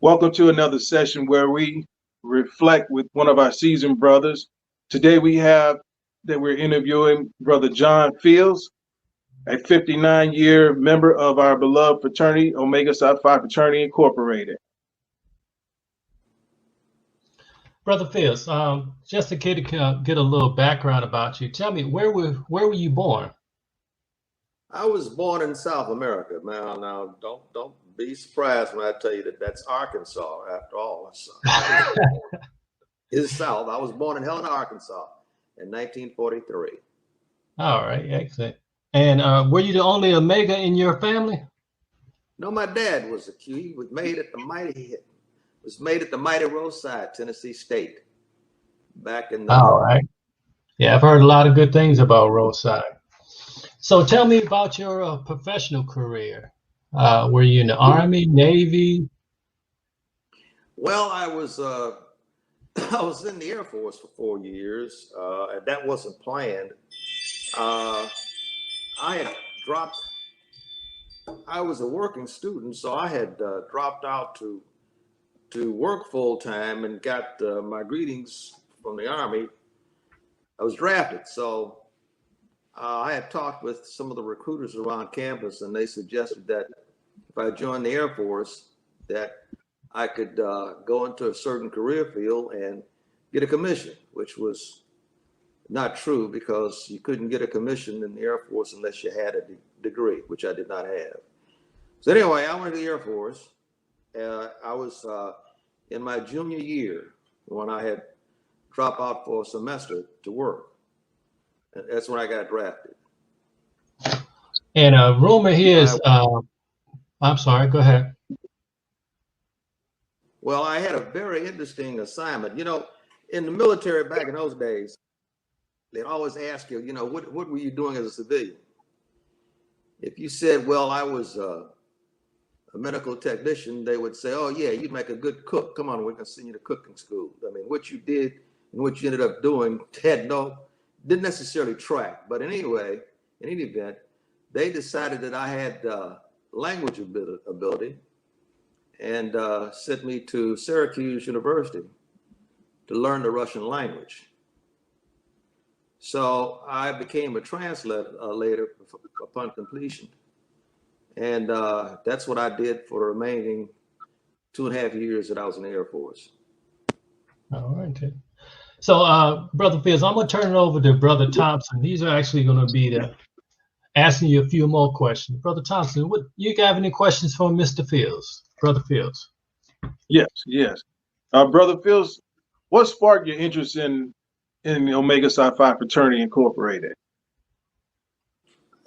Welcome to another session where we reflect with one of our seasoned brothers. Today we're interviewing Brother John Fields, a 59-year member of our beloved fraternity, Omega Psi Phi Fraternity Incorporated. Brother Fields, just to get a little background about you, tell me where were you born? I was born in South America. Now don't be surprised when I tell you that that's Arkansas. After all, it's South. I was born in Helena, Arkansas, in 1943. All right, excellent. And were you the only Omega in your family? No, my dad was a Q. He was made at the mighty Roadside, Tennessee State, back in the. All right. Yeah, I've heard a lot of good things about Roadside. So tell me about your professional career. Were you in the Army, Navy? Well, I was in the Air Force for 4 years, and that wasn't planned. I had dropped. I was a working student, so I had dropped out to work full time and got my greetings from the Army. I was drafted, so I had talked with some of the recruiters around campus, and they suggested that if I joined the Air Force, that I could go into a certain career field and get a commission, which was not true because you couldn't get a commission in the Air Force unless you had a degree, which I did not have. So anyway, I went to the Air Force. I was in my junior year when I had dropped out for a semester to work. And that's when I got drafted. And rumor here is, I'm sorry, go ahead. Well, I had a very interesting assignment. You know, in the military back in those days, they'd always ask you, what were you doing as a civilian? If you said, well, I was a medical technician, they would say, oh, yeah, you'd make a good cook. Come on, we can send you to cooking school. I mean, what you did and what you ended up doing didn't necessarily track. But anyway, in any event, they decided that I had language ability and sent me to Syracuse University to learn the Russian language. So I became a translator later upon completion. And that's what I did for the remaining 2.5 years that I was in the Air Force. All right. So, Brother Fields, I'm going to turn it over to Brother Thompson. These are actually going to be asking you a few more questions. Brother Thompson, you have any questions for Mr. Fields? Brother Fields. Yes. Brother Fields, what sparked your interest in the Omega Psi Phi Fraternity Incorporated?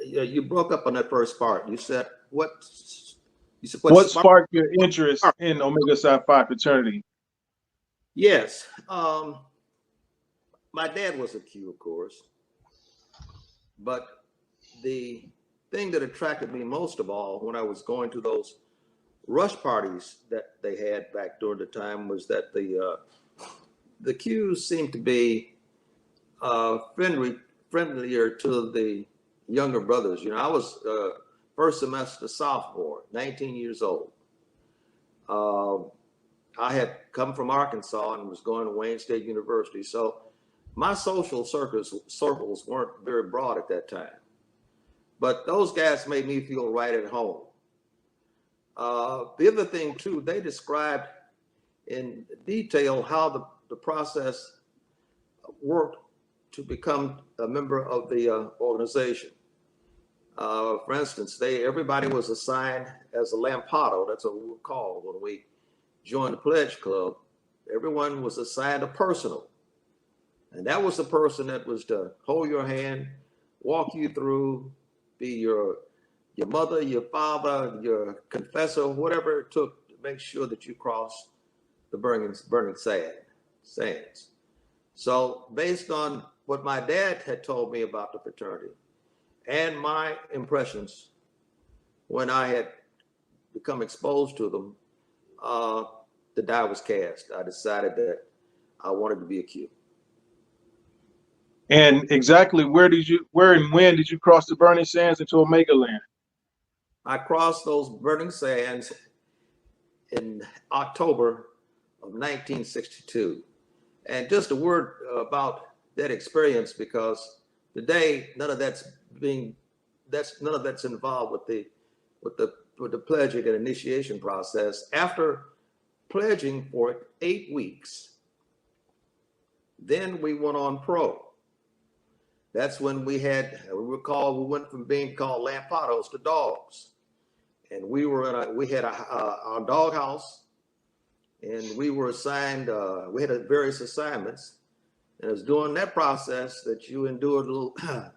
You broke up on that first part. You said what? What sparked your interest in Omega Psi Phi Fraternity? Yes. My dad was a Q, of course. But the thing that attracted me most of all when I was going to those rush parties that they had back during the time was that the Qs seemed to be friendlier to the younger brothers. I was first semester sophomore, 19 years old. I had come from Arkansas and was going to Wayne State University. So my social circles weren't very broad at that time. But those guys made me feel right at home. The other thing, too, they described in detail how the process worked to become a member of the organization. For instance, everybody was assigned as a lampado. That's what we were called when we joined the Pledge Club. Everyone was assigned a personal. And that was the person that was to hold your hand, walk you through, be your mother, your father, your confessor, whatever it took to make sure that you crossed the burning sands. So based on what my dad had told me about the fraternity and my impressions when I had become exposed to them, the die was cast. I decided that I wanted to be a Q. And exactly where and when did you cross the burning sands into Omega land? I crossed those burning sands in October of 1962. And just a word about that experience, because today none of that's involved with the pledging and initiation process. After pledging for 8 weeks, then we went on pro. That's when we went from being called lampados to dogs, and we had our dog house, and we were assigned. We had various assignments, and it was during that process that you endured a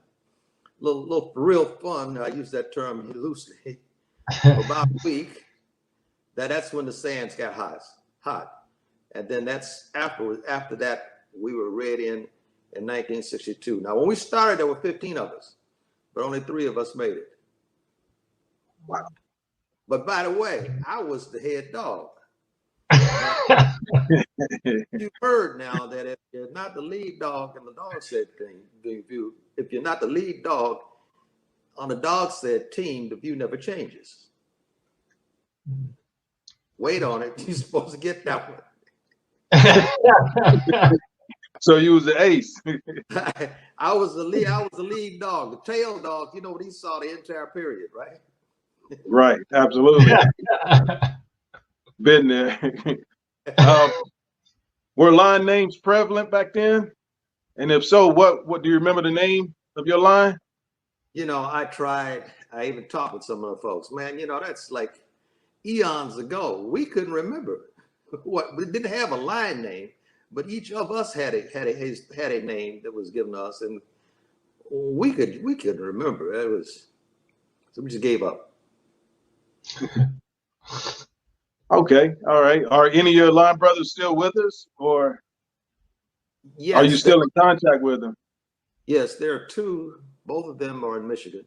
little real fun. I use that term loosely. For about a week. That's when the sands got hot, and then that's after that we were read in 1962. Now, when we started, there were 15 of us, but only 3 of us made it. Wow. But by the way, I was the head dog. You've heard now that if you're not the lead dog in the dog set thing, if you're not the lead dog on the dog set team, the view never changes. Wait on it. You're supposed to get that one. So you was the ace. I was the lead dog, the tail dog. You know what he saw the entire period, right? Right, absolutely. Been there. Were line names prevalent back then? And if so, what do you remember the name of your line? You know, I even talked with some of the folks. Man, you know, that's like eons ago. We couldn't remember we didn't have a line name, but each of us had a name that was given us, and we couldn't remember. So we just gave up. Okay, all right. Are any of your line brothers still with us, or yes, are you still in contact with them? Yes, there are 2. Both of them are in Michigan.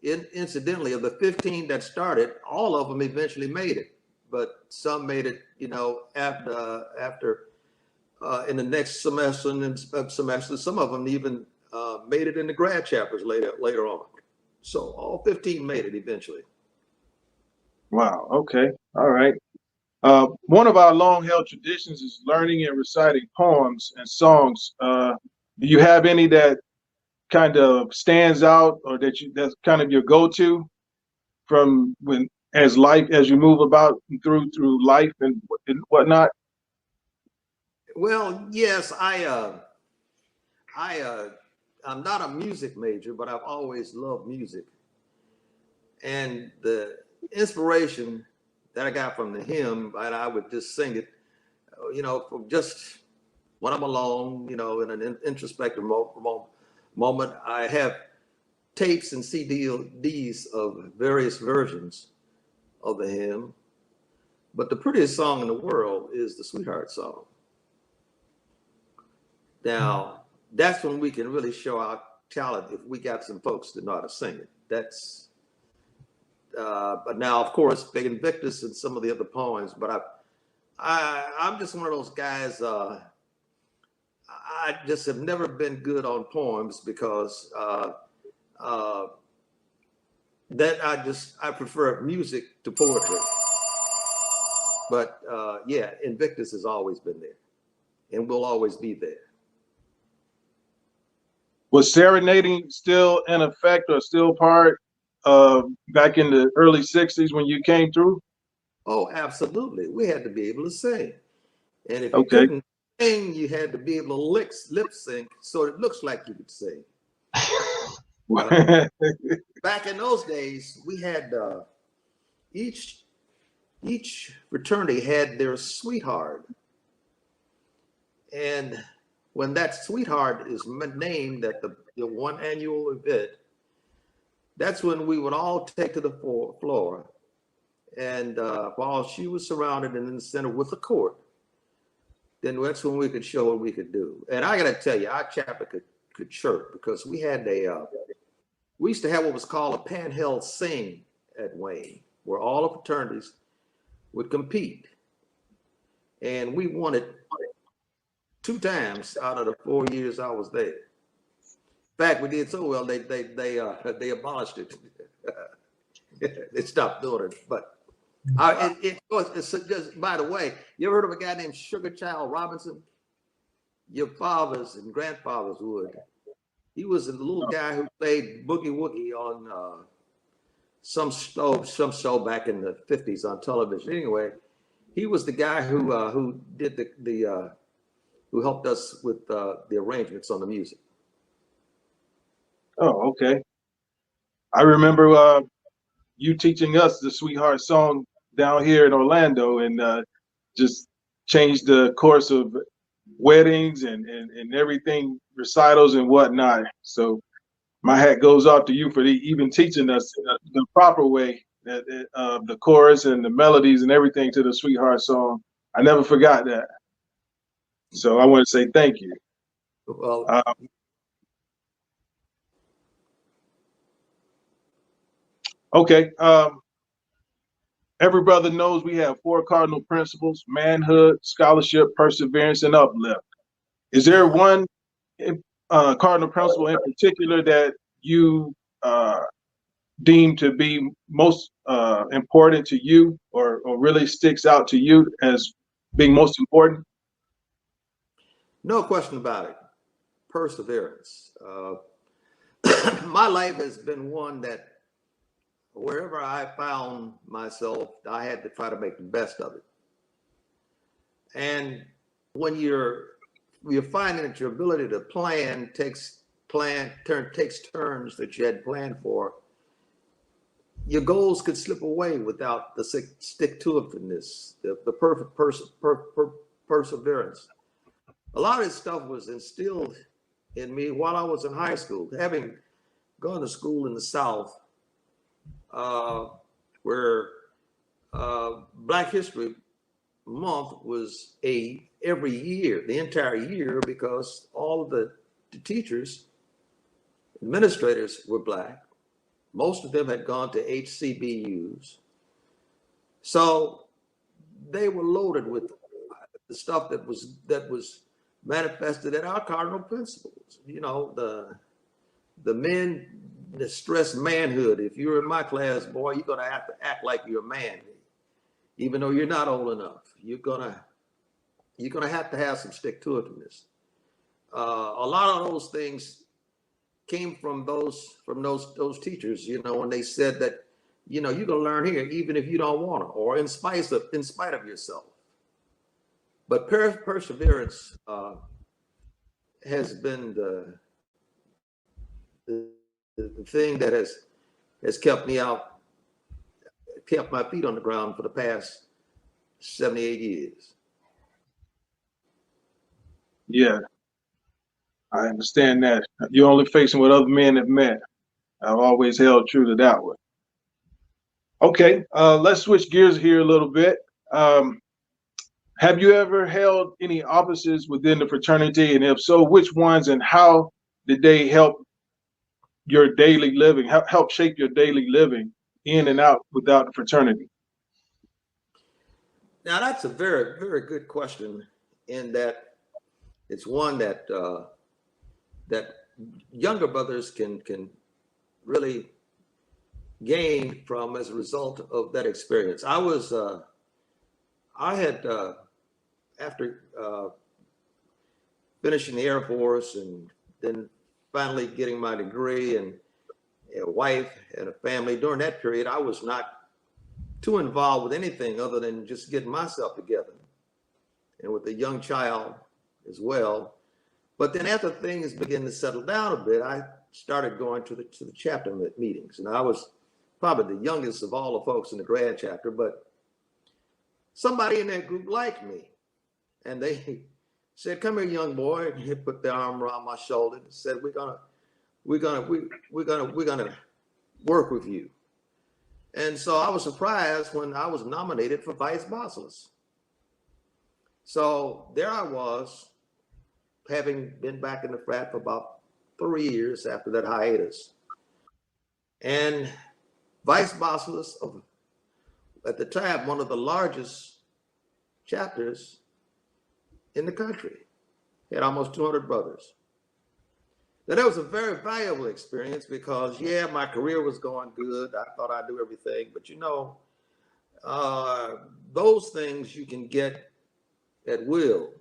Incidentally, of the 15 that started, all of them eventually made it, but some made it, you know, after in the next semester and semester. Some of them even made it in the grad chapters later on. So all 15 made it eventually. Wow. Okay. All right. One of our long-held traditions is learning and reciting poems and songs. Do you have any that kind of stands out, or that's kind of your go-to from as you move about through life and whatnot? Well, yes, I'm not a music major, but I've always loved music. And the inspiration that I got from the hymn, and I would just sing it, you know, from just when I'm alone, you know, in an introspective moment. I have tapes and CDs of various versions of the hymn, but the prettiest song in the world is the Sweetheart Song. Now, that's when we can really show our talent, if we got some folks that know how to sing it. But now, of course, Big Invictus and some of the other poems, but I'm just one of those guys, I just have never been good on poems, because I prefer music to poetry. But yeah, Invictus has always been there and will always be there. Was serenading still in effect, or still part back in the early 60s when you came through? Oh, absolutely. We had to be able to sing. And if you couldn't sing, you had to be able to lip sync so it looks like you could sing. Back in those days, we had each fraternity had their sweetheart. And when that sweetheart is named at the one annual event, that's when we would all take to the floor. And while she was surrounded in the center with the court, then that's when we could show what we could do. And I got to tell you, our chapter could chirp, because we had we used to have what was called a Panhell Sing at Wayne, where all the fraternities would compete. And we won it 2 times out of the 4 years I was there. In fact, we did so well, they abolished it. They stopped doing it. But It's just, by the way, you ever heard of a guy named Sugar Child Robinson? Your fathers and grandfathers would. He was a little guy who played boogie woogie on some show back in the 50s on television. Anyway, he was the guy who did the who helped us with the arrangements on the music. Oh, okay. I remember you teaching us the Sweetheart song down here in Orlando, and just changed the course of weddings and everything, recitals and whatnot. So my hat goes off to you for even teaching us the proper way, the chorus and the melodies and everything to the Sweetheart song. I never forgot that. So I want to say thank you. Well, okay. Every brother knows we have 4 cardinal principles: manhood, scholarship, perseverance, and uplift. Is there one cardinal principle in particular that you deem to be most important to you, or really sticks out to you as being most important? no question about it. Perseverance. My life has been one that wherever I found myself, I had to try to make the best of it. And when you're finding that your ability to plan takes turns that you had planned for, your goals could slip away without the stick-to-itiveness, the perfect perseverance. A lot of this stuff was instilled in me while I was in high school, having gone to school in the South, where Black History Month was every year, the entire year, because all of the teachers, administrators were Black. Most of them had gone to HCBUs. So they were loaded with the stuff that was manifested in our cardinal principles. You know, the stress manhood. If you're in my class, boy, you're gonna have to act like you're a man, even though you're not old enough. You're gonna have to have some stick-to-itiveness. A lot of those things came from those teachers, you know, when they said that, you know, you're gonna learn here even if you don't want to, or in spite of yourself. But perseverance has been the thing that has kept my feet on the ground for the past 78 years. Yeah, I understand that. You're only facing what other men have met. I've always held true to that one. Okay, let's switch gears here a little bit. Have you ever held any offices within the fraternity? And if so, which ones, and how did they help your daily living, help shape your daily living in and out without the fraternity? Now, that's a very, very good question, in that it's one that that younger brothers can really gain from as a result of that experience. I had after finishing the Air Force and then finally getting my degree and a wife and a family, during that period, I was not too involved with anything other than just getting myself together, and with a young child as well. But then after things began to settle down a bit, I started going to the chapter meetings, and I was probably the youngest of all the folks in the grand chapter, but somebody in that group liked me, and they said, "Come here, young boy," and he put their arm around my shoulder and said, we're gonna work with you." And so I was surprised when I was nominated for vice basileus. So there I was, having been back in the frat for about 3 years after that hiatus, and vice basileus of, at the time, one of the largest chapters in the country. Had almost 200 brothers. Now, that was a very valuable experience because, yeah, my career was going good. I thought I'd do everything, but you know, those things you can get at will,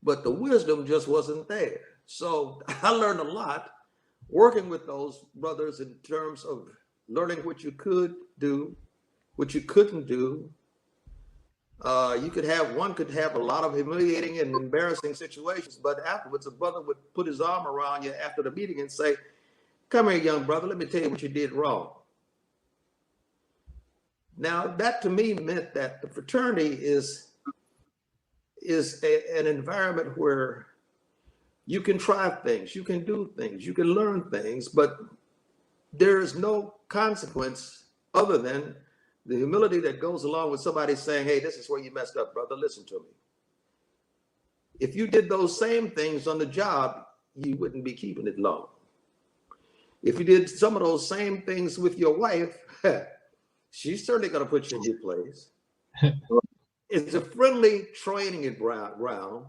but the wisdom just wasn't there. So I learned a lot working with those brothers in terms of learning what you could do, what you couldn't do. One could have a lot of humiliating and embarrassing situations, but afterwards a brother would put his arm around you after the meeting and say, "Come here, young brother, let me tell you what you did wrong." Now that to me meant that the fraternity is an environment where you can try things, you can do things, you can learn things, but there is no consequence other than the humility that goes along with somebody saying, "Hey, this is where you messed up, brother. Listen to me." If you did those same things on the job, you wouldn't be keeping it long. If you did some of those same things with your wife, she's certainly going to put you in your place. It's a friendly training ground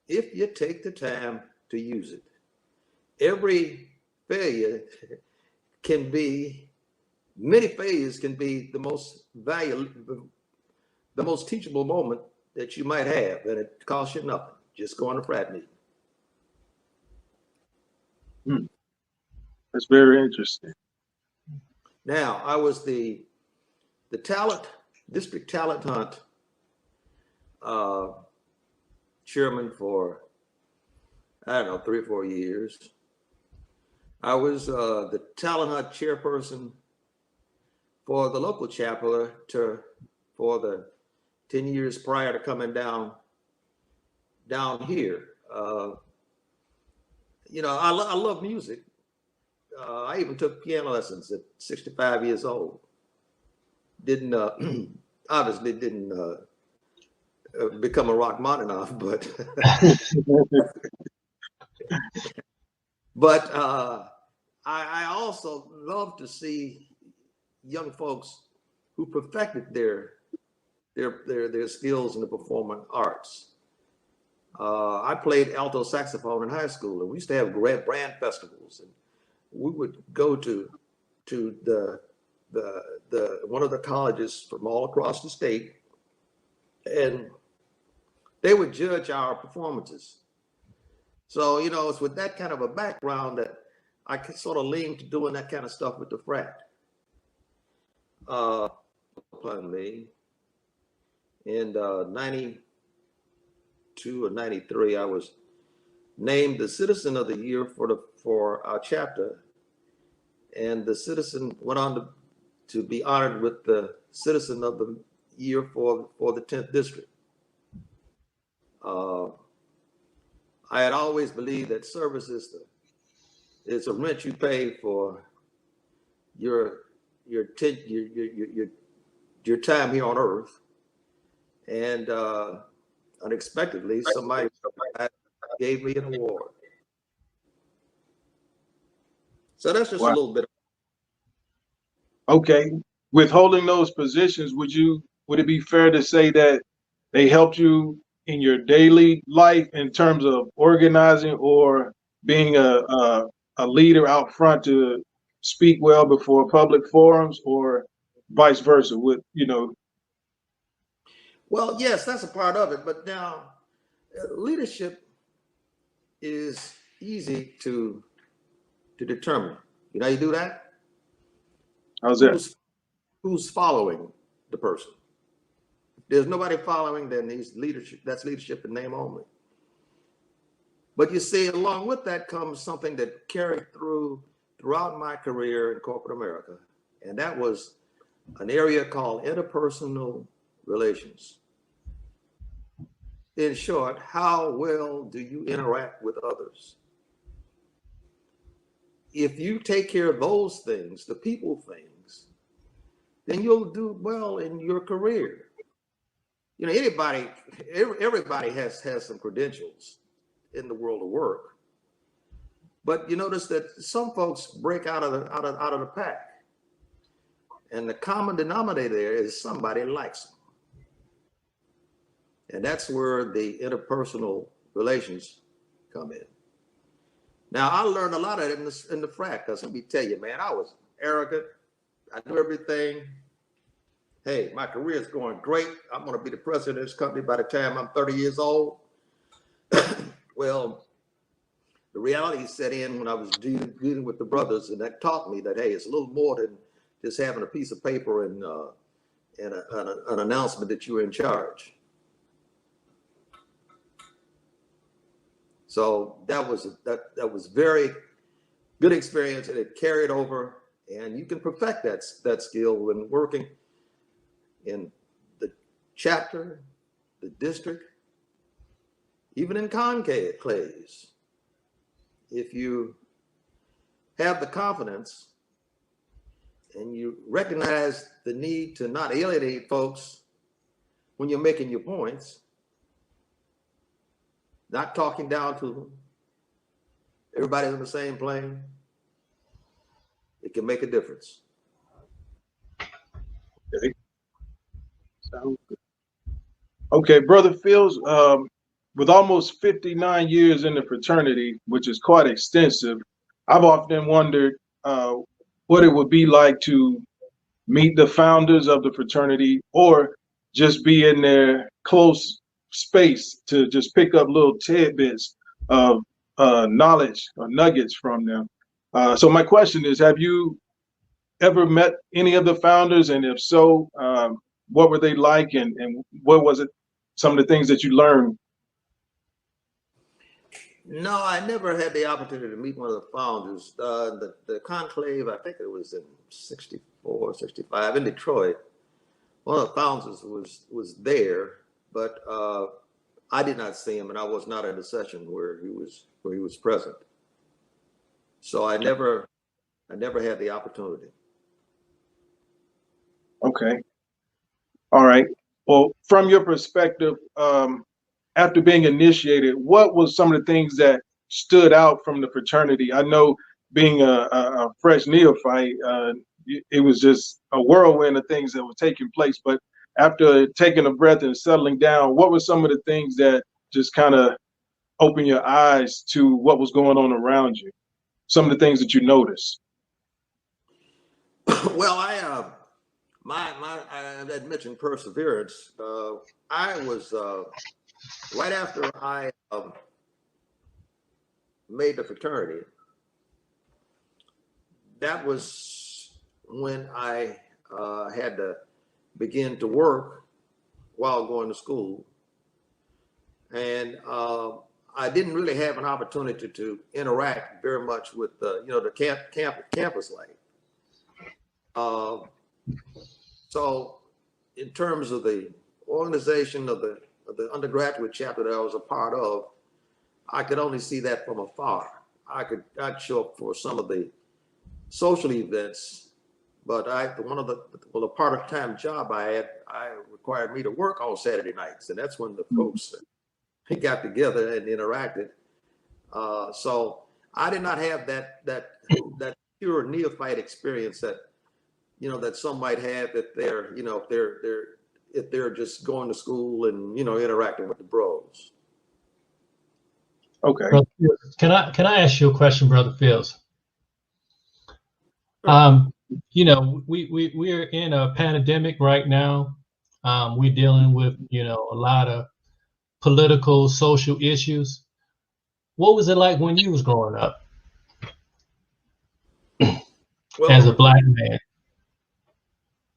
if you take the time to use it. Every failure many failures can be the most valuable, the most teachable moment that you might have, and it costs you nothing. Just go on a frat meeting. That's very interesting. Now, I was the district talent hunt chairman for, I don't know, 3 or 4 years. I was the talent hunt chairperson for the local chapter for the 10 years prior to coming down here. I love music. I even took piano lessons at 65 years old. Didn't obviously didn't become a Rachmaninoff, but but I also love to see young folks who perfected their skills in the performing arts. I played alto saxophone in high school, and we used to have great brand festivals, and we would go to the one of the colleges from all across the state, and they would judge our performances. So, it's with that kind of a background that I could sort of lean to doing that kind of stuff with the frat. Pardon me. In 92 or 93, I was named the Citizen of the Year for our chapter, and the citizen went on to be honored with the Citizen of the Year for the 10th District. I had always believed that service is a rent you pay for your time here on earth, and unexpectedly somebody gave me an award. So that's just a little bit. Okay, with holding those positions, would it be fair to say that they helped you in your daily life in terms of organizing or being a leader out front to speak well before public forums, or vice versa? Well, yes, that's a part of it. But now, leadership is easy to determine. You know how you do that? How's that? Who's following the person? If there's nobody following, then he's leadership. That's leadership in name only. But you see, along with that comes something that carried throughout my career in corporate America, and that was an area called interpersonal relations. In short, how well do you interact with others? If you take care of those things, the people things, then you'll do well in your career. Everybody has some credentials in the world of work, but you notice that some folks break out of the pack, and the common denominator there is somebody likes them. And that's where the interpersonal relations come in. Now, I learned a lot of it in the frat, because let me tell you, man, I was arrogant. I knew everything. hey, my career is going great. I'm going to be the president of this company by the time I'm 30 years old. Well, the reality set in when I was dealing with the brothers, and that taught me that, hey, it's a little more than just having a piece of paper and an announcement that you're in charge. So that was very good experience, and it carried over. And you can perfect that skill when working in the chapter, the district, even in conclaves. If you have the confidence and you recognize the need to not alienate folks when you're making your points, not talking down to them, everybody's on the same plane, it can make a difference. Okay. Sounds good. Okay, Brother Fields, with almost 59 years in the fraternity, which is quite extensive, I've often wondered what it would be like to meet the founders of the fraternity, or just be in their close space to just pick up little tidbits of knowledge or nuggets from them. So my question is, have you ever met any of the founders? And if so, what were they like, and what was it, some of the things that you learned? No, I never had the opportunity to meet one of the founders. The Conclave, I think it was in 64, 65 in Detroit. One of the founders was there, but I did not see him, and I was not in the session where he was present. So I never had the opportunity. Okay. All right. Well, from your perspective, after being initiated, what was some of the things that stood out from the fraternity? I know, being a fresh neophyte, it was just a whirlwind of things that were taking place. But after taking a breath and settling down, what were some of the things that just kind of opened your eyes to what was going on around you? Some of the things that you noticed. Well, I had mentioned perseverance. I was right after I made the fraternity. That was when I had to begin to work while going to school, and I didn't really have an opportunity to interact very much with the campus life. So in terms of the organization of the undergraduate chapter that I was a part of, I could only see that from afar. I'd show up for some of the social events, but the part-time job I had, required me to work on Saturday nights, and that's when the folks got together and interacted. So I did not have that pure neophyte experience that that some might have if they're just going to school and interacting with the bros. Okay. Brother Fields, can I ask you a question, Brother Fields? Sure. We're in a pandemic right now. We're dealing with a lot of political, social issues. What was it like when you was growing up as a Black man?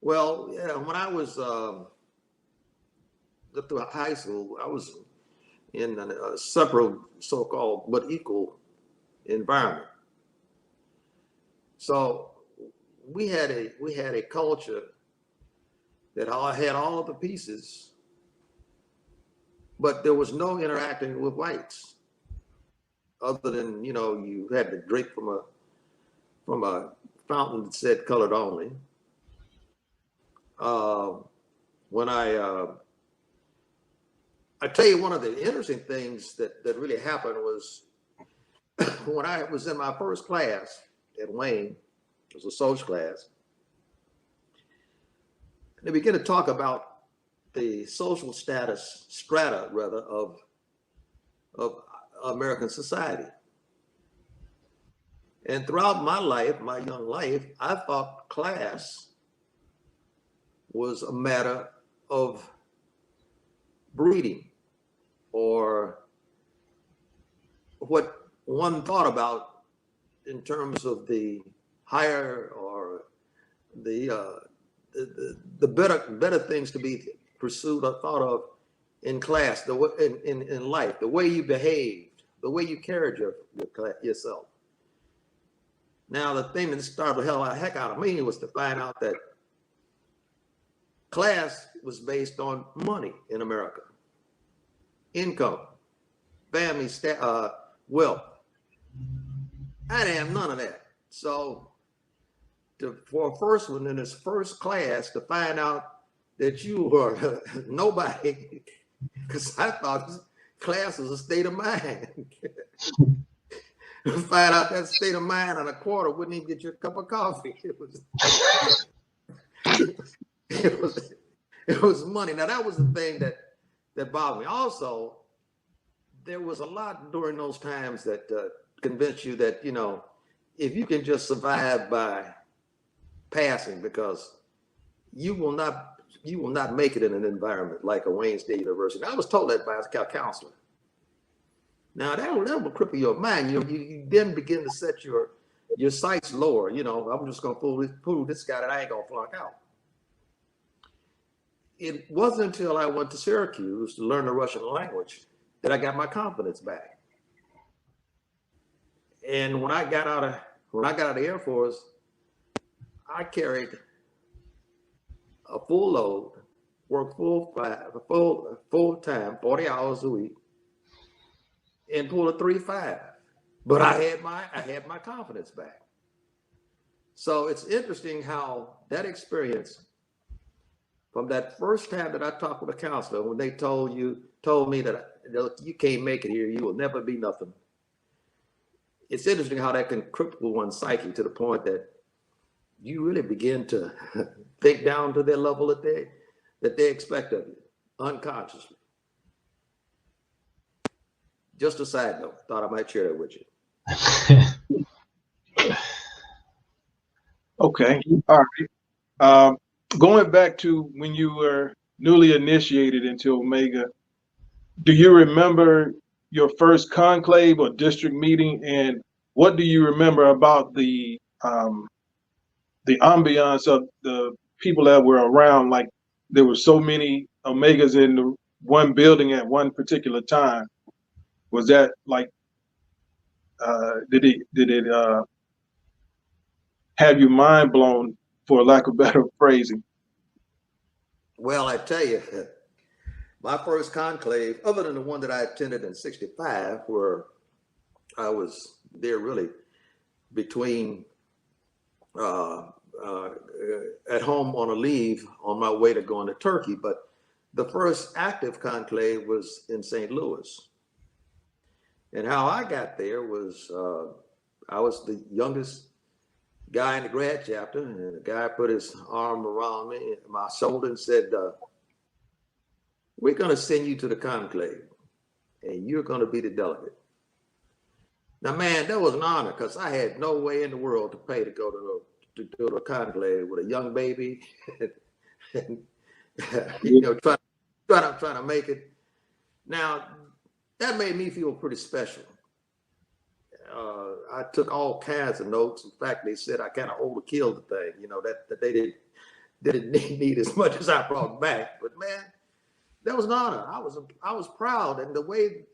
Well, yeah, when I was through high school, I was in a separate so-called but equal environment. So we had a culture that had all of the pieces, but there was no interacting with whites, other than you had to drink from a fountain that said colored only. When I tell you, one of the interesting things that really happened was when I was in my first class at Wayne. It was a social class. And they began to talk about the social strata of American society. And throughout my life, my young life, I thought class was a matter of breeding, or what one thought about in terms of the higher or the better things to be pursued or thought of in class, in life, the way you behaved, the way you carried yourself. Now, the thing that started the heck out of me was to find out that class was based on money in America, income, family, wealth. I didn't have none of that. So for a first one in this first class to find out that you were nobody, because I thought class was a state of mind. Find out that state of mind on a quarter wouldn't even get you a cup of coffee. It was money. Now that was the thing that bothered me. Also, there was a lot during those times that convinced you that, you know, if you can just survive by passing, because you will not make it in an environment like a Wayne State University. I was told that by a counselor. Now that will cripple your mind. You then begin to set your sights lower. You know, I'm just gonna fool this guy that I ain't gonna flunk out. It wasn't until I went to Syracuse to learn the Russian language that I got my confidence back. And when I got out of the Air Force, I carried a full load, worked full time, 40 hours a week, and pulled a 3.5. But I had my confidence back. So it's interesting how that experience, from that first time that I talked with a counselor, when they told me that you can't make it here, you will never be nothing. It's interesting how that can cripple one's psyche to the point that you really begin to think down to their level that they expect of you, unconsciously. Just a side note, thought I might share that with you. Okay, all right. Going back to when you were newly initiated into Omega, do you remember your first conclave or district meeting, and what do you remember about the ambiance of the people that were around? Like, there were so many Omegas in the one building at one particular time. Was that like, did it have you mind blown, for lack of better phrasing? Well, I tell you, my first conclave, other than the one that I attended in '65, where I was there really between at home on a leave on my way to going to Turkey, but the first active conclave was in St. Louis. And how I got there was, I was the youngest guy in the grad chapter, and the guy put his arm around me, my shoulder, and said, we're going to send you to the conclave, and you're going to be the delegate. Now, man, that was an honor, because I had no way in the world to pay to go to a conclave with a young baby, and, you know, trying to make it. Now, that made me feel pretty special. I took all kinds of notes. In fact, they said I kind of overkilled the thing, you know, that they didn't need as much as I brought back. But man, that was an honor. I was proud, and the way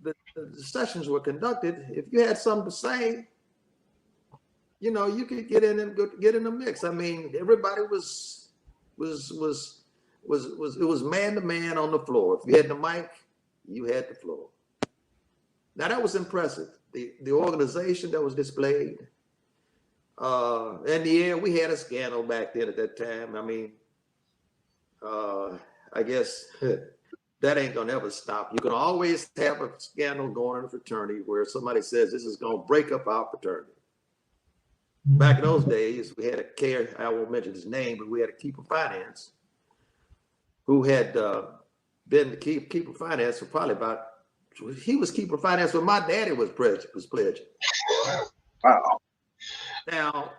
the sessions were conducted, if you had something to say, you know, you could get in and get in the mix. I mean, everybody it was man to man on the floor. If you had the mic, you had the floor. Now that was impressive. The organization that was displayed. And yeah, we had a scandal back then at that time. I mean, I guess that ain't gonna ever stop. You can always have a scandal going in a fraternity where somebody says this is gonna break up our fraternity. Back in those days, we had I won't mention his name, but we had a keeper of finance who had been the keeper of finance for probably about, he was keeper of finance when my daddy was pledging. Wow. Now,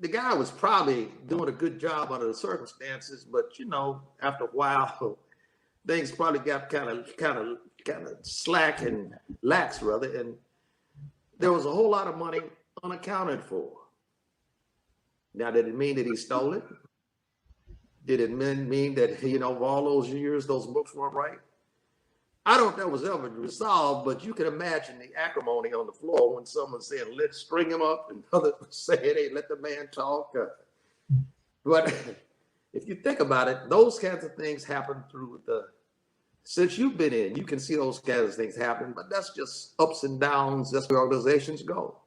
the guy was probably doing a good job under the circumstances, but you know, after a while, things probably got kind of slack and lax rather, and there was a whole lot of money unaccounted for. Now, did it mean that he stole it? Did it mean that, you know, for all those years, those books weren't right? I don't know if that was ever resolved, but you can imagine the acrimony on the floor when someone's saying, let's string him up, and others saying, hey, let the man talk. But if you think about it, those kinds of things happen since you've been in, you can see those kinds of things happen, but that's just ups and downs. That's where organizations go.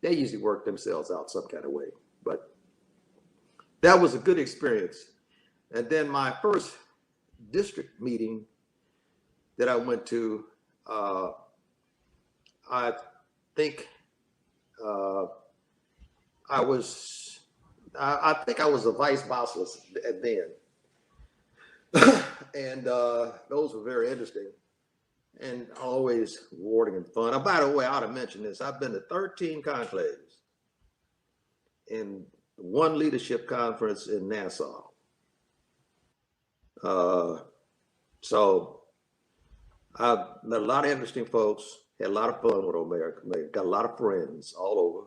They usually work themselves out some kind of way, but that was a good experience. And then my first district meeting that I went to, I think I was a vice boss then. And those were very interesting and always rewarding and fun. By the way, I ought to mention this. I've been to 13 conclaves and one leadership conference in Nassau. So I've met a lot of interesting folks, had a lot of fun with America, got a lot of friends all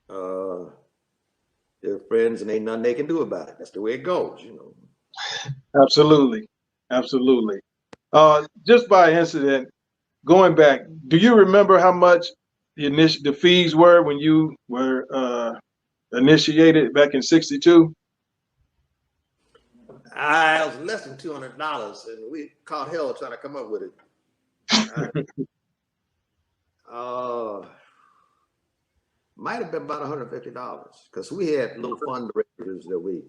over. They're friends and ain't nothing they can do about it. That's the way it goes, you know. Absolutely. Absolutely. Just by incident, going back, do you remember how much the fees were when you were initiated back in '62? I was less than $200, and we caught hell trying to come up with it. Might have been about $150 because we had little fundraisers that we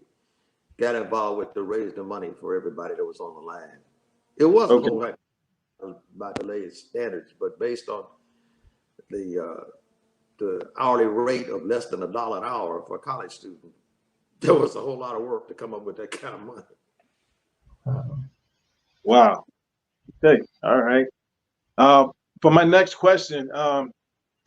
got involved with to raise the money for everybody that was on the line. It wasn't okay by the latest standards, but based on the hourly rate of less than $1 an hour for a college student, there was a whole lot of work to come up with that kind of money. Wow. Okay. All right. For my next question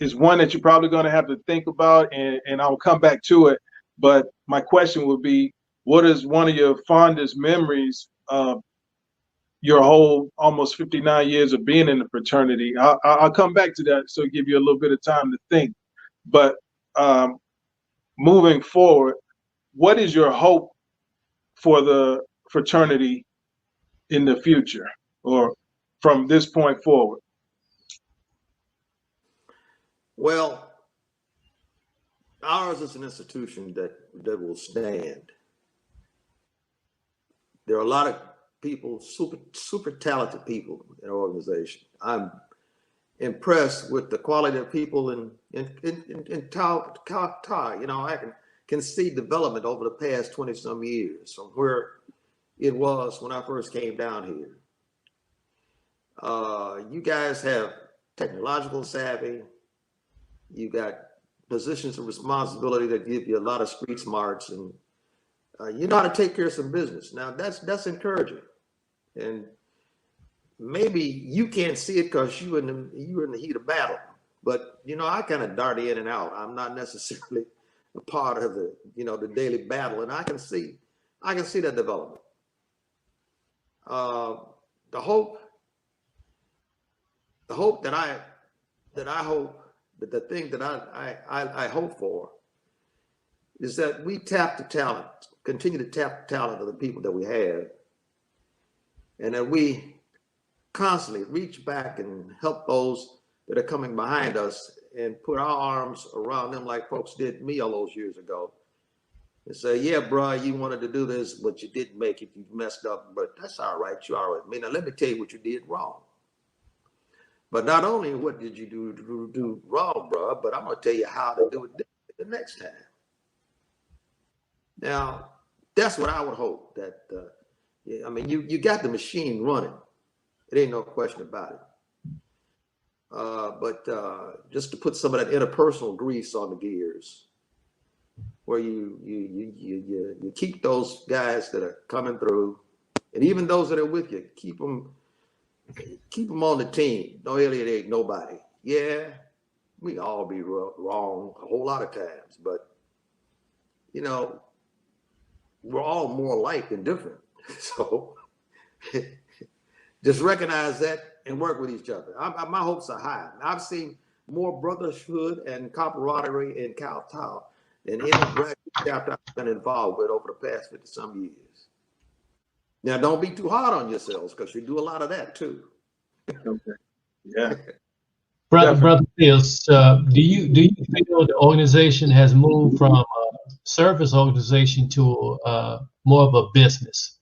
is one that you're probably going to have to think about, and I'll come back to it. But my question would be, what is one of your fondest memories of your whole almost 59 years of being in the fraternity? I'll come back to that, so give you a little bit of time to think. But moving forward, what is your hope for the fraternity in the future, or from this point forward? Well, ours is an institution that will stand. There are a lot of people, super talented people in our organization. I'm impressed with the quality of people in Tau. You know, I can see development over the past 20 some years from where it was when I first came down here. You guys have technological savvy. You got positions of responsibility that give you a lot of street smarts, and you know how to take care of some business. Now that's encouraging, and maybe you can't see it because you're in the heat of battle. But you know, I kind of dart in and out. I'm not necessarily a part of the daily battle, and I can see that development. The hope that I hope, but the thing that I hope for is that we tap the talent, continue to tap the talent of the people that we have, and that we constantly reach back and help those that are coming behind us and put our arms around them like folks did me all those years ago and say, yeah, bro, you wanted to do this, but you didn't make it, you messed up, but that's all right, you're all right. I mean, now let me tell you what you did wrong. But not only what did you do wrong, bro, but I'm going to tell you how to do it the next time. Now, that's what I would hope that, I mean, you got the machine running. It ain't no question about it. But just to put some of that interpersonal grease on the gears, where you keep those guys that are coming through, and even those that are with you, keep them on the team. Don't alienate nobody. Yeah, we all be wrong a whole lot of times, but you know, we're all more alike than different. So just recognize that and work with each other. My hopes are high. I've seen more brotherhood and camaraderie in Kowtow than any graduate chapter I've been involved with over the past 50-some years. Now, don't be too hard on yourselves, because you do a lot of that too. Okay. Yeah. Brother Fields, do you feel the organization has moved from a service organization to more of a business?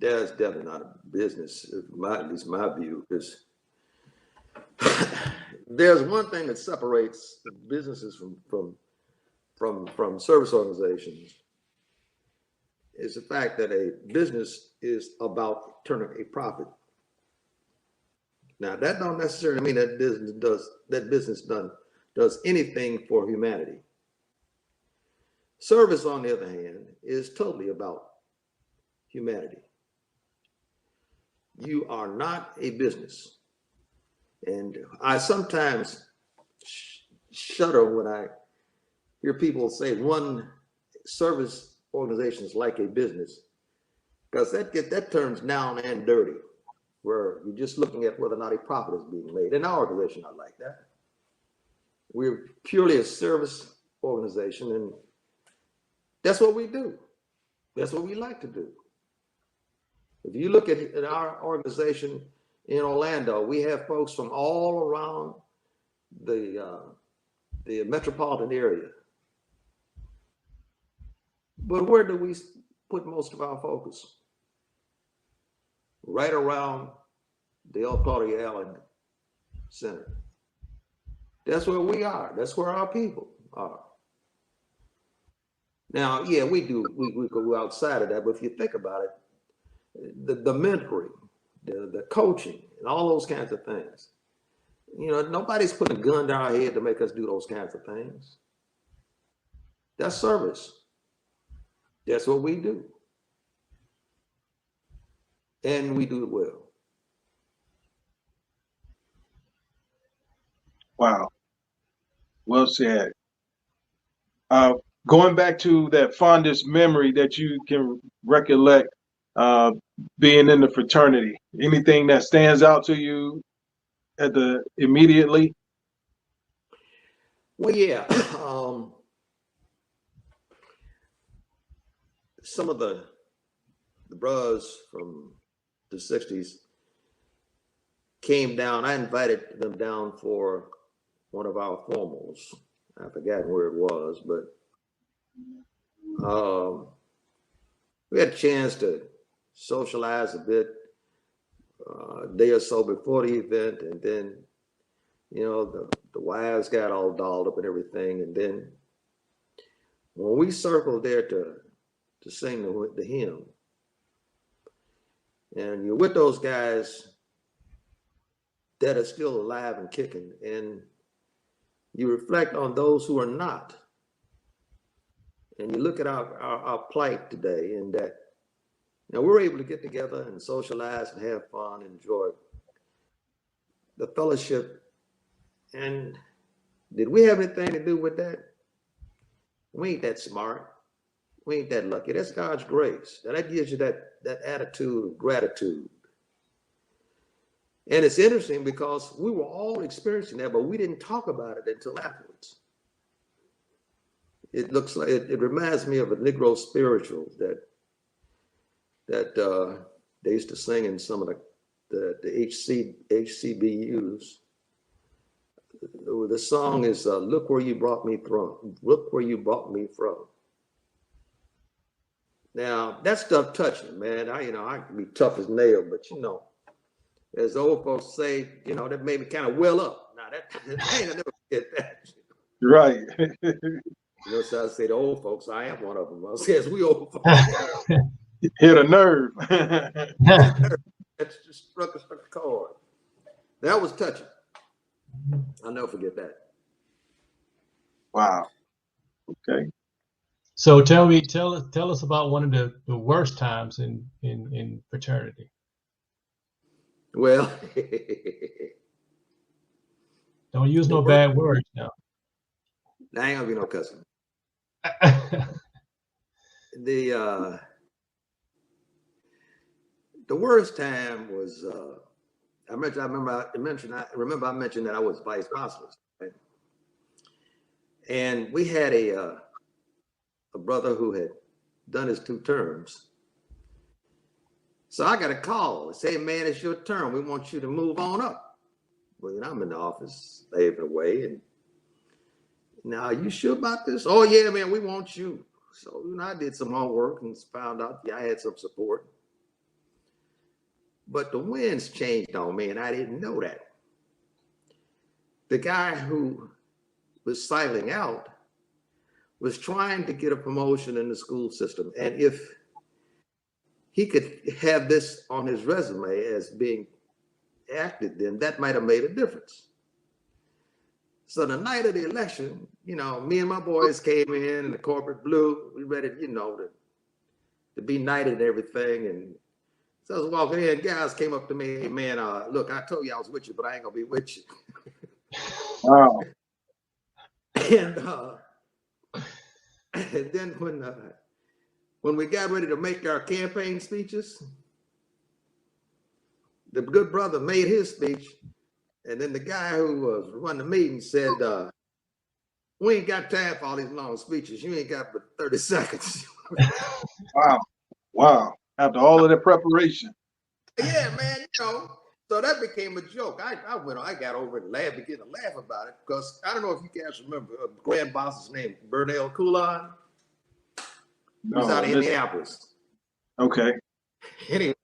That's definitely not a business, at least my view, because there's one thing that separates businesses from service organizations, is the fact that a business is about turning a profit. Now, that don't necessarily mean that business does anything for humanity. Service, on the other hand, is totally about humanity. You are not a business. And I sometimes shudder when I hear people say one service organization is like a business, because that turns down and dirty, where you're just looking at whether or not a profit is being made. In our organization, not like that. We're purely a service organization, and that's what we do. That's what we like to do. If you look at our organization in Orlando, we have folks from all around the metropolitan area. But where do we put most of our focus? Right around the El Claudia Allen Center. That's where we are. That's where our people are. Now, yeah, we go outside of that, but if you think about it, the mentoring, the coaching, and all those kinds of things, you know, nobody's putting a gun down our head to make us do those kinds of things. That's service. That's what we do. And we do it well. Wow. Well said. Going back to that fondest memory that you can recollect, being in the fraternity, anything that stands out to you immediately? Well, yeah. Some of the brothers from the 60s came down. I invited them down for one of our formals. I forgot where it was, but we had a chance to socialize a bit a day or so before the event, and then, you know, the wives got all dolled up and everything, and then when we circled there to sing the hymn, and you're with those guys that are still alive and kicking, and you reflect on those who are not, and you look at our plight today, and that, you know, we're able to get together and socialize and have fun, and enjoy the fellowship. And did we have anything to do with that? We ain't that smart. We ain't that lucky. That's God's grace. That gives you that attitude of gratitude. And it's interesting because we were all experiencing that, but we didn't talk about it until afterwards. It looks like it reminds me of a Negro spiritual that they used to sing in some of the HCBUs. The song is "Look Where You Brought Me From." Look where you brought me from. Now that stuff touched me, man. I can be tough as nail, but you know, as the old folks say, you know, that made me kind of well up. Now I ain't never forget that. Right. You know, so I say the old folks, I am one of them. I say, we old folks. Hit a nerve. That just struck a chord. That was touching. I'll never forget that. Wow. Okay. So tell us about one of the worst times in fraternity. Well, Don't use no bad words now. There ain't gonna be no cussing. The worst time was I remember I mentioned that I was vice consul, right? And we had a brother who had done his 2 terms. So I got a call. Say, man, it's your turn. We want you to move on up. Well, you know, I'm in the office, slaving away, and now, are you sure about this? Oh yeah, man, we want you. So, you know, I did some homework and found out, yeah, I had some support. But the winds changed on me, and I didn't know that. The guy who was silent out was trying to get a promotion in the school system. And if he could have this on his resume as being acted, then that might have made a difference. So the night of the election, you know, me and my boys came in the corporate blue. We ready, you know, to be knighted and everything. And so I was walking in, guys came up to me, hey, man, look, I told you I was with you, but I ain't gonna be with you. Wow. And then when we got ready to make our campaign speeches, the good brother made his speech, and then the guy who was running the meeting said, we ain't got time for all these long speeches. You ain't got but 30 seconds. Wow. Wow. After all of that preparation. Yeah, man, you know. So that became a joke. I got over it and began to laugh about it, because I don't know if you guys remember Grand Boss's name, Panhell Sing. He was out of Indianapolis. Okay. Anyway,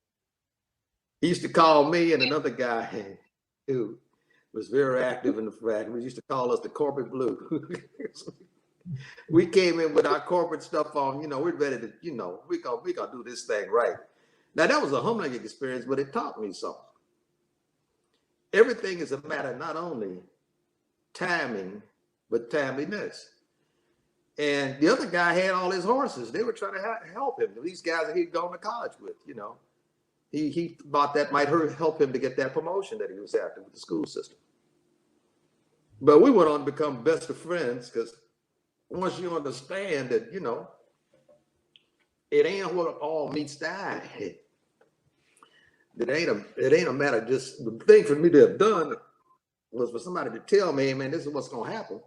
he used to call me and another guy who was very active in the frat. We used to call us the corporate blue. We came in with our corporate stuff on, you know, we're ready to, you know, we gonna do this thing right. Now that was a humbling experience, but it taught me something. Everything is a matter not only timing, but timeliness. And the other guy had all his horses. They were trying to help him. These guys that he'd gone to college with, you know. He thought that might help him to get that promotion that he was after with the school system. But we went on to become best of friends, because once you understand that, you know, it ain't what all meets the eye. It ain't a matter, just the thing for me to have done was for somebody to tell me, hey, man, this is what's gonna happen.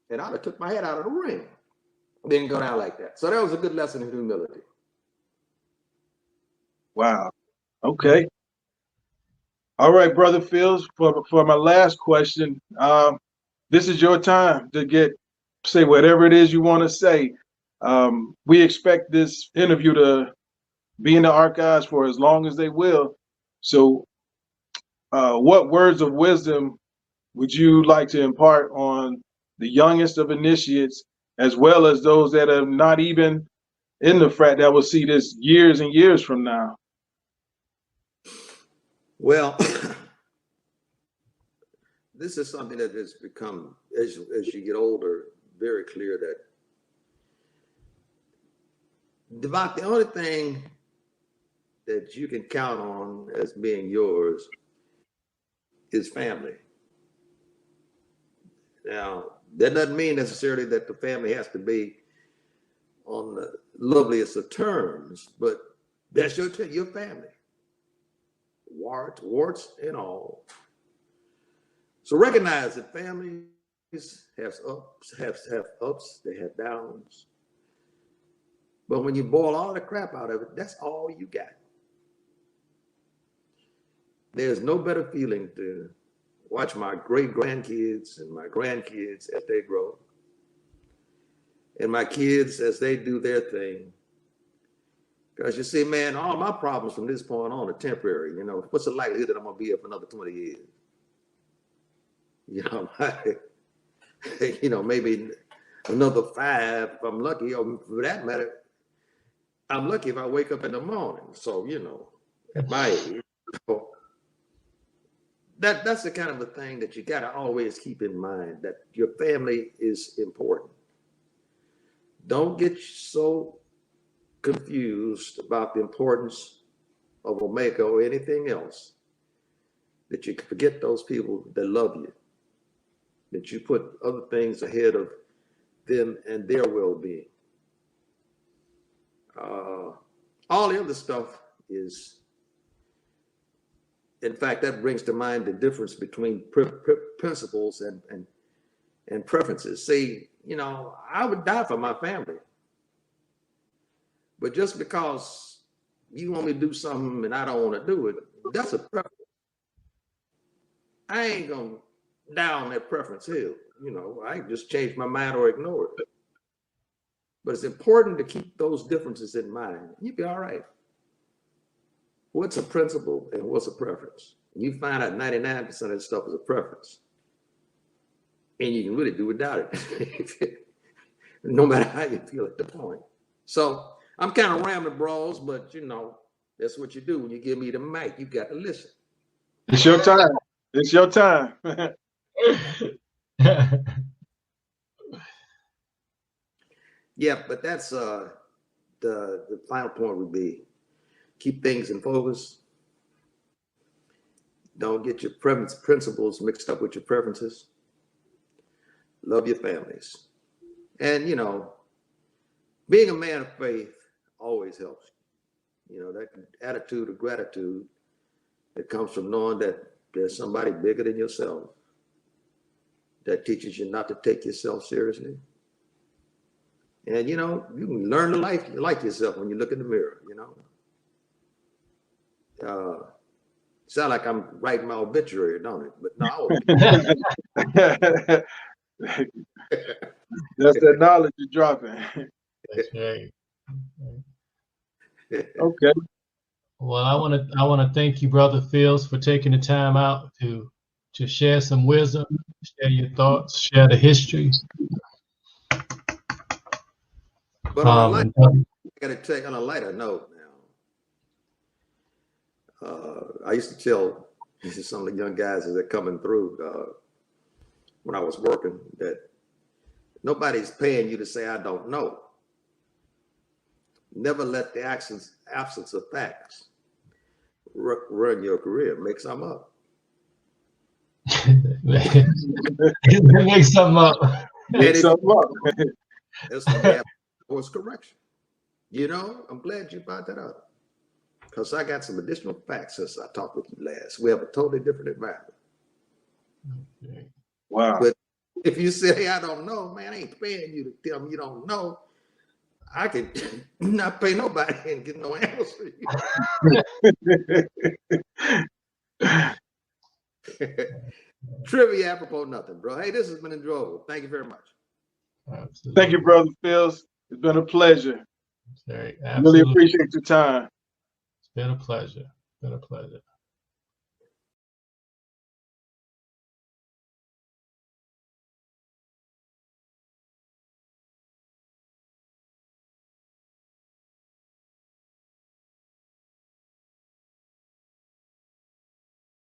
And I'd have took my head out of the ring. It didn't go down like that. So that was a good lesson in humility. Wow. Okay. All right, Brother Fields, for my last question, this is your time to say whatever it is you want to say. We expect this interview to be in the archives for as long as they will. So what words of wisdom would you like to impart on the youngest of initiates, as well as those that are not even in the frat that will see this years and years from now? Well, this is something that has become, as you get older, very clear that about the only thing that you can count on as being yours is family. Now, that doesn't mean necessarily that the family has to be on the loveliest of terms, but that's your family, warts and all. So recognize that families have ups, they have downs. But when you boil all the crap out of it, that's all you got. There's no better feeling to watch my great grandkids and my grandkids as they grow, and my kids as they do their thing. Because you see, man, all my problems from this point on are temporary. You know, what's the likelihood that I'm gonna be here for another 20 years? You know, you know, maybe another 5 if I'm lucky, or for that matter, I'm lucky if I wake up in the morning. So, you know, at my age, that's the kind of a thing that you gotta always keep in mind, that your family is important. Don't get so confused about the importance of Omega or anything else that you forget those people that love you. that you put other things ahead of them and their well-being. All the other stuff is, in fact, that brings to mind the difference between principles and preferences. See, you know, I would die for my family, but just because you want me to do something and I don't want to do it, that's a preference. I ain't gonna die on that preference hill. You know, I can just change my mind or ignore it. But it's important to keep those differences in mind. You'll be all right. What's a principle and what's a preference? You find out 99% of this stuff is a preference. And you can really do without it, no matter how you feel at the point. So I'm kind of rambling, bros, but you know, that's what you do. When you give me the mic, you got to listen. It's your time. It's your time. Yeah, but that's the final point would be keep things in focus. Don't get your principles mixed up with your preferences. Love your families. And, you know, being a man of faith always helps. You know, that attitude of gratitude that comes from knowing that there's somebody bigger than yourself that teaches you not to take yourself seriously. And, you know, you can learn to like yourself when you look in the mirror, you know. Sound like I'm writing my obituary, don't it? But no. That's that knowledge you're dropping. That's right. Okay. Well, I want to thank you, Brother Fields, for taking the time out to share some wisdom, share your thoughts, share the history. But on I gotta take on a lighter note now. I used to tell some of the young guys as they're coming through when I was working that nobody's paying you to say I don't know. Never let the absence of facts run your career. Make something up. Make something up. Make something up. That's the course correction. You know, I'm glad you brought that up because I got some additional facts since I talked with you last. We have a totally different environment. Okay. Wow. But if you say, hey, I don't know, man, I ain't paying you to tell me you don't know. I could not pay nobody and get no answer. Trivia apropos nothing, bro. Hey, this has been enjoyable. Thank you very much. Absolutely. Thank you, Brother Fields. It's been a pleasure. Right. Really appreciate your time. It's been a pleasure. Been a pleasure.